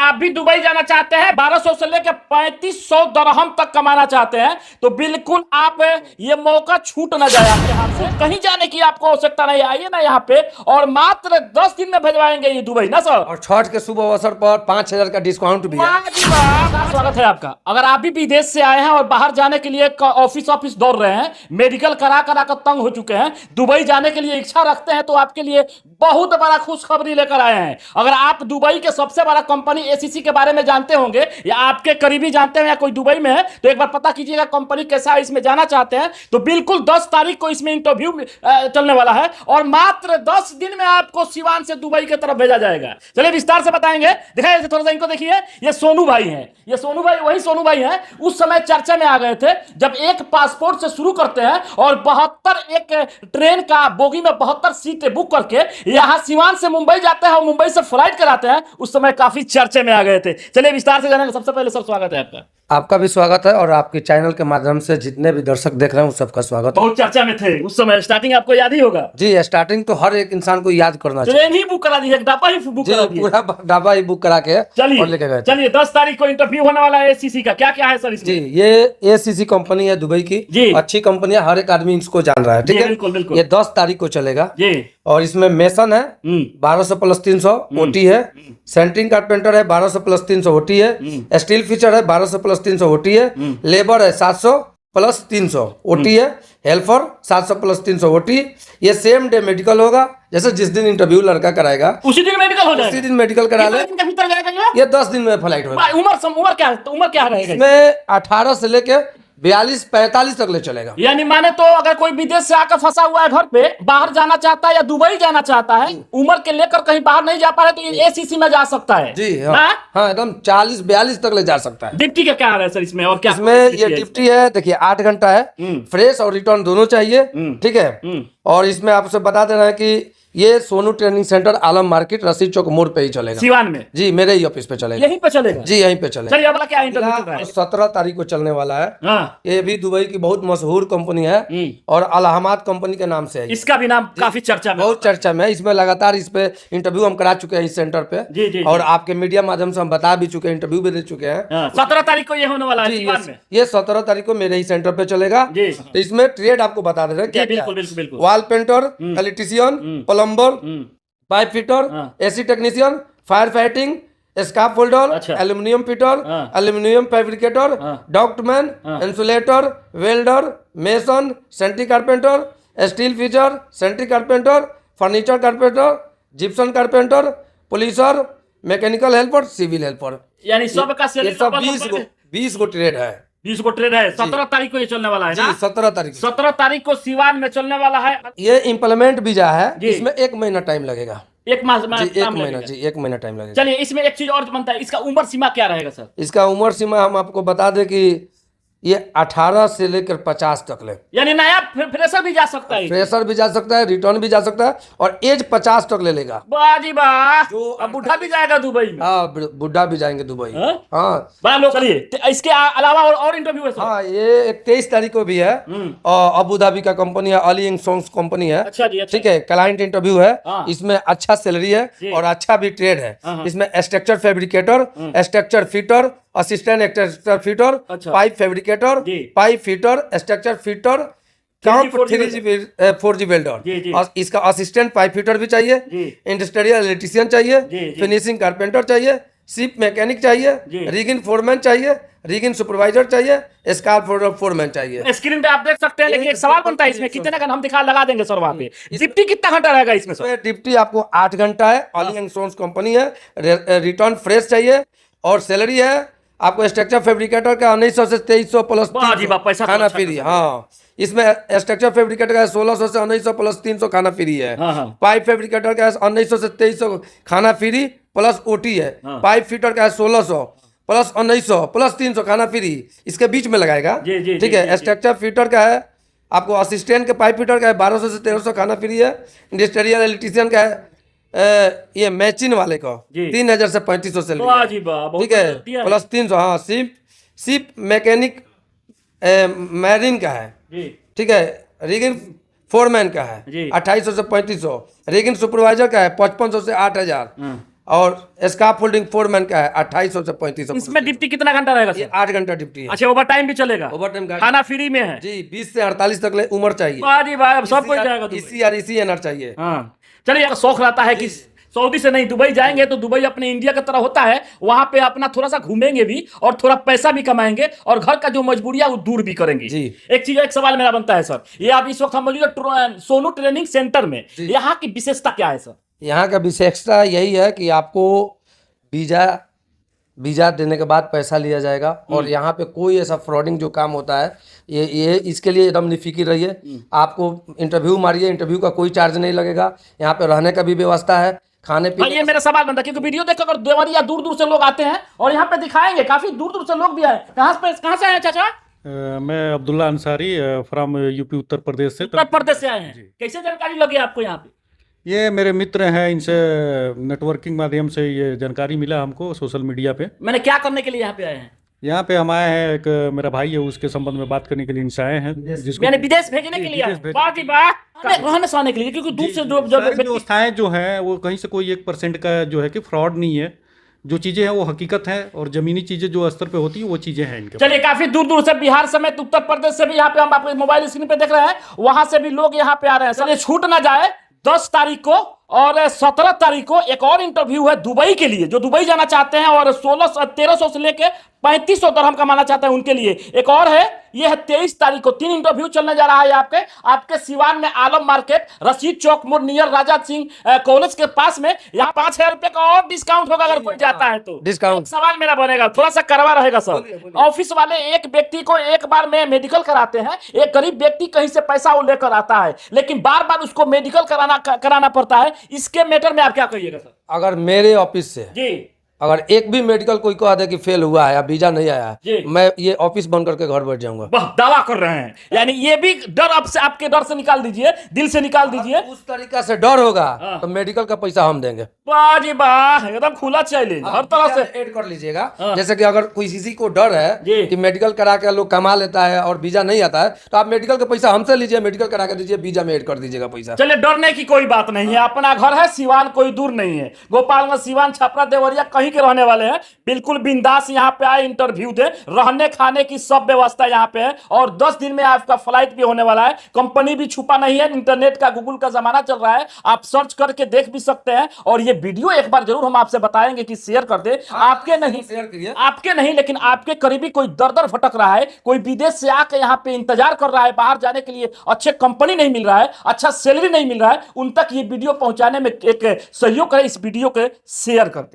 आप भी दुबई जाना चाहते हैं, 1200 से लेकर 3500 दरहम तक कमाना चाहते हैं, तो बिल्कुल आप ये मौका छूट ना जाए आपके हाथ से। कहीं जाने की आपको आवश्यकता नहीं, आइए ना यहाँ पे और मात्र 10 दिन में भेजवाएंगे ये दुबई ना सर। और छठ के शुभ अवसर पर 5000 का डिस्काउंट भी है। वाह जी वाह, स्वागत है आपका। अगर आप भी विदेश से आए हैं और बाहर जाने के लिए ऑफिस दौड़ रहे हैं, मेडिकल करा कर तंग हो चुके हैं, दुबई जाने के लिए इच्छा रखते हैं, तो आपके लिए बहुत बड़ा खुशखबरी लेकर आए हैं। अगर आप दुबई के सबसे बड़ा कंपनी एसीसी के बारे में जानते होंगे या आपके करीबी जानते हैं या कोई दुबई में है, तो एक बार पता कीजिएगा कंपनी कैसा है। इसमें जाना चाहते हैं तो बिल्कुल 10 तारीख को इसमें इंटरव्यू चलने वाला है और मात्र 10 दिन में आपको सिवान से दुबई की तरफ भेजा जाएगा। चलिए विस्तार से बताएंगे, दिखाइए थोड़ा सा इनको। देखिए ये सोनू भाई हैं, ये सोनू भाई वही सोनू भाई हैं उस समय चर्चा में आ गए थे जब एक पासपोर्ट से शुरू करते हैं और 72 एक ट्रेन का बोगी में 72 सीटें बुक करके यहां सिवान से मुंबई जाते हैं और मुंबई से फ्लाइट कराते हैं। उस समय काफी चर्चे में आ गए थे। चलिए विस्तार से जानेंगे। सबसे पहले सर स्वागत है आपका। आपका भी स्वागत है और आपके चैनल के माध्यम से जितने भी दर्शक देख रहे हैं उन सबका स्वागत है। बहुत चर्चा में थे उस समय, स्टार्टिंग आपको याद ही होगा। जी, स्टार्टिंग तो हर एक इंसान को याद करना चाहिए। ट्रेन ही बुक करा दी, एक डब्बा ही बुक करा दिया, पूरा डब्बा ही बुक करा के और लेके गए। चलिए 10 तारीख को इंटरव्यू होने वाला है एसीसी का। क्या क्या है सर इसमें? जी, ये एसीसी कंपनी है दुबई की। जी, अच्छी कंपनी है, हर एक आदमी इसको जान रहा है। ठीक है, बिल्कुल बिल्कुल। ये 10 तारीख को चलेगा जी। और इसमें मेसन है 1200 + 300 ओटी है, सेंटरिंग कारपेंटर है 1200 + 300 ओटी है, स्टील फीचर है 1200 + 300 ओटी है, लेबर है 700 + 300 ओटी है, हेल्पर 700 + 300 ओटी। ये सेम डे मेडिकल होगा, जैसे जिस दिन इंटरव्यू लड़का कराएगा उसी दिन मेडिकल हो जाएगा। उसी दिन मेडिकल करा ले। कितने दिन के भीतर जाएगा ये 10 दिन में फ्लाइट होगा। उम्र क्या रहेगा इसमें 18 से लेके 42-45 तक ले चलेगा। यानी माने तो अगर कोई विदेश से आकर फंसा हुआ है घर पे, बाहर जाना चाहता है या दुबई जाना चाहता है, उम्र के लेकर कहीं बाहर नहीं जा पा रहे, तो ये एसीसी में जा सकता है। जी हाँ, एकदम 40-42 तक ले जा सकता है। डिप्टी का क्या है सर इसमें? और क्या इसमें ये डिप्टी है, देखिए 8 घंटा है, फ्रेश और रिटर्न दोनों चाहिए। ठीक है, और इसमें आपसे बता देना है कि ये सोनू ट्रेनिंग सेंटर आलम मार्केट रशीद चौक मोड़ पे ही चलेगा। सिवान में? जी, मेरे ही ऑफिस पे चलेगा। यहीं पे चलेगा? जी, यहीं पे चलेगा। चलिए अगला क्या इंटरव्यू चल रहा है? 17 तारीख को चलने वाला है। हाँ। ये भी दुबई की बहुत मशहूर कंपनी है और अलहमाद कंपनी के नाम से है। इसका भी नाम काफी चर्चा में, बहुत चर्चा में है। इसमें लगातार इस पे इंटरव्यू हम करा चुके हैं इस सेंटर पे। जी, जी, और आपके मीडिया माध्यम से हम बता भी चुके हैं, इंटरव्यू भी दे चुके हैं। 17 तारीख को ये होने वाला है सिवान में। ये 17 तारीख को मेरे ही सेंटर पे चलेगा। तो इसमें ट्रेड आपको बता दे रहे हैं, बिल्कुल। Wall painter, electrician, plumber, pipe fitter, AC technician, fire fighting, scaffolder, aluminium fitter, aluminium fabricator, ductman, insulator, welder, mason, centring carpenter, steel fixer, centring carpenter, furniture carpenter, gypsum carpenter, polisher, mechanical helper, civil helper. यानी सबका 20 गो trade है। 20 को trade है। 17 तारीख को ये चलने वाला है ना? 17 तारीख को सिवान में चलने वाला है। ये इम्प्लीमेंट वीजा है, इसमें 1 महीना टाइम लगेगा। एक माह जी, 1 महीना जी, 1 महीना टाइम लगेगा। चलिए इसमें एक चीज और बनता है, इसका उम्र सीमा क्या रहेगा सर? इसका उम्र सीमा हम आपको बता दें कि ये 18 से लेकर 50 तक ले, यानी नया फ्रेशर भी जा सकता है, फ्रेशर भी जा सकता है, रिटर्न भी जा सकता है और एज 50 तक ले लेगा। वाह जी वाह, अब बुढ़ा भी जाएगा दुबई में। हाँ, बुढ़ा भी जाएंगे दुबई। हाँ, बड़ा लोग। चलिए इसके अलावा और इंटरव्यू है सर? हाँ, ये 23 तारीख को भी है और अबू धाबी का कंपनी है, अली इंग सॉन्ग्स कंपनी है। अच्छा जी, ठीक है, क्लाइंट इंटरव्यू है। इसमें अच्छा सैलरी है और अच्छा भी ट्रेड है। इसमें structure fabricator, structure fitter, assistant structure fitter, pipe fabricator, pipe fitter, structure fitter, 3G 4G welder, और इसका असिस्टेंट पाइप फिटर भी चाहिए, इंडस्ट्रियल इलेक्ट्रीशियन चाहिए, फिनिशिंग कारपेंटर चाहिए, शिप मैकेनिक चाहिए, रिगिंग फोरमैन चाहिए, रिगिंग सुपरवाइजर चाहिए, स्कार्फ फोरमैन चाहिए। स्क्रीन पे आप देख सकते हैं, लेकिन एक सवाल बनता है इसमें, कितने का हम लगा देंगे सर वहाँ पे? डिप्टी कितना घंटा रहेगा इसमें सर? डिप्टी आपको 8 घंटा है, अली एंड सोन्स कंपनी है, रिटर्न फ्रेश चाहिए और सैलरी है आपको स्ट्रक्चर फैब्रिकेटर का 1900 से 2300 प्लस खाना फ्री। हाँ, इसमें स्ट्रक्चर फैब्रिकेटर का 1600 से 1900 प्लस 300 खाना फ्री है। पाइप फैब्रिकेटर का 1900 से 2300 खाना फ्री प्लस ओटी है। पाइप फिटर का 1600 प्लस 1900 प्लस 300 खाना फ्री, इसके बीच में लगाएगा। ठीक है, स्ट्रक्चर फिटर का है आपको, असिस्टेंट के पाइप फिटर का है 1200 से 1300 खाना फ्री है। इंडस्ट्रियल इलेक्ट्रीशियन का है ये मैचिन वाले को 3000 से 3500 से। ठीक है, प्लस 300। हाँ, शिप मैकेनिक मैरिन का है। ठीक है, रिगिंग फोरमैन का है 2800 से 3500, रिगिंग सुपरवाइजर का है 5500 से 8000, और स्काफ फोल्डिंग 4 मैन का है 2800 से 3500। इसमें ड्यूटी कितना घंटा रहेगा ये सर? 8 घंटा ड्यूटी है। अच्छा, ओवर टाइम भी चलेगा? ओवर टाइम का खाना फ्री में है? जी 20 से 48 तक ले उम्र चाहिए। वाह जी वाह, अब सब कोई जाएगा दुबई। इसी और इसी एनआर चाहिए। हाँ चलिए, अगर शौक रहता है कि सऊदी से नहीं दुबई जाएंगे तो दुबई अपने इंडिया की तरह होता है, वहां पे अपना थोड़ा सा घूमेंगे भी और थोड़ा पैसा भी कमाएंगे और घर का जो मजबूरियां वो दूर भी करेंगे जी। एक सवाल मेरा बनता है सर, ये आप इस वक्त हम मौजूद हैं सोनू ट्रेनिंग सेंटर में, यहाँ की विशेषता क्या है सर? यहाँ का विशेषता यही है कि आपको वीजा देने के बाद पैसा लिया जाएगा और यहाँ पे कोई ऐसा फ्रॉडिंग जो काम होता है ये इसके लिए एकदम निफिकिर रहिए। आपको इंटरव्यू मारिए, इंटरव्यू का कोई चार्ज नहीं लगेगा। यहाँ पे रहने का भी व्यवस्था है, खाने पीने। ये मेरा सवाल बनता है क्योंकि वीडियो देखकर अगर देवरिया दूर दूर से लोग आते हैं और यहाँ पे दिखाएंगे, काफी दूर दूर से लोग भी आए। कहाँ से आए चाचा? मैं अब्दुल्ला अंसारी फ्रॉम यूपी उत्तर प्रदेश से। उत्तर प्रदेश से आए हैं। कैसे जानकारी लगी आपको यहाँ पे? ये मेरे मित्र हैं, इनसे नेटवर्किंग माध्यम से ये जानकारी मिला हमको सोशल मीडिया पे। मैंने क्या करने के लिए यहाँ पे आए हैं? यहाँ पे हम आए हैं, एक मेरा भाई है उसके संबंध में बात करने के लिए इनसे आए हैं, जिसको मैंने विदेश भेजने के लिए आए हैं। वाह जी वाह, रहने सहने के लिए, क्योंकि दूर से सारी व्यवस्थाएं जो हैं वो कहीं से कोई 1% का जो है कि फ्रॉड नहीं है। जो चीजें हैं वो हकीकत है और जमीनी चीजें जो स्तर पे होती है वो चीजें हैं इनके। चलिए, काफी दूर दूर से बिहार समेत उत्तर प्रदेश से भी यहाँ पे हम आपको मोबाइल स्क्रीन पे देख रहे हैं, वहां से भी लोग यहाँ पे आ रहे हैं। चलिए छूट ना जाए, 10 तारीख को और 17 तारीख को एक और इंटरव्यू है दुबई के लिए, जो दुबई जाना चाहते हैं और 1300 से लेके 3500 दरहम कमाना चाहते हैं उनके लिए। एक और है, ये है 23 तारीख को। 3 इंटरव्यू चलने जा रहा है आपके सिवान में, आलम मार्केट, रशीद चौक मोड़ नियर राजा सिंह कॉलेज के पास में। यहाँ 5000 रुपए का और डिस्काउंट होगा अगर कोई जाता है तो। डिस्काउंट। सवाल मेरा बनेगा, थोड़ा सा करवा रहेगा सर। ऑफिस वाले एक व्यक्ति को एक बार में मेडिकल कराते हैं, एक गरीब व्यक्ति कहीं से पैसा वो लेकर आता है, लेकिन बार बार उसको मेडिकल कराना पड़ता है। इसके मैटर में आप क्या कहिएगा सर? अगर मेरे ऑफिस से जी अगर एक भी मेडिकल कोई कहा दे कि फेल हुआ है या वीजा नहीं आया जी। है, मैं ये ऑफिस बंद करके घर बैठ जाऊंगा। वाह, दावा कर रहे हैं। यानी ये भी डर आपके डर से निकाल दीजिए, दिल से निकाल दीजिए। उस तरीका से डर होगा तो मेडिकल का पैसा हम देंगे। वाह जी वाह, एकदम खुला चैलेंज हर तरह से ऐड कर लीजिएगा। जैसे कि अगर कोई किसी को डर जी। है कि मेडिकल करा के लोग कमा लेता है और वीजा नहीं आता है, तो आप मेडिकल का पैसा हमसे लीजिए, मेडिकल करा के दीजिए, वीजा में ऐड कर दीजिएगा पैसा। चलिए, डरने की कोई बात नहीं है, अपना घर है, सिवान कोई दूर नहीं है। गोपालगंज, सिवान, छपरा, देवरिया कहीं के रहने वाले हैं, बिल्कुल बिंदास यहाँ पे आए, इंटरव्यू दे, रहने खाने की सब व्यवस्था यहाँ पे है और 10 दिन में आपका फ्लाइट भी होने वाला है। कंपनी भी छुपा नहीं है, इंटरनेट का, गूगल का जमाना चल रहा है, आप सर्च करके देख भी सकते हैं। और ये वीडियो एक बार जरूर हम आपसे बताएंगे कि शेयर कर दे। आपके नहीं लेकिन आपके करीबी कोई दर दर भटक रहा है, कोई विदेश से आके यहाँ पे इंतजार कर रहा है बाहर जाने के लिए, अच्छे कंपनी नहीं मिल रहा है, अच्छा सैलरी नहीं मिल रहा है, उन तक ये वीडियो पहुंचाने में एक सहयोग करें, इस वीडियो के शेयर कर दे।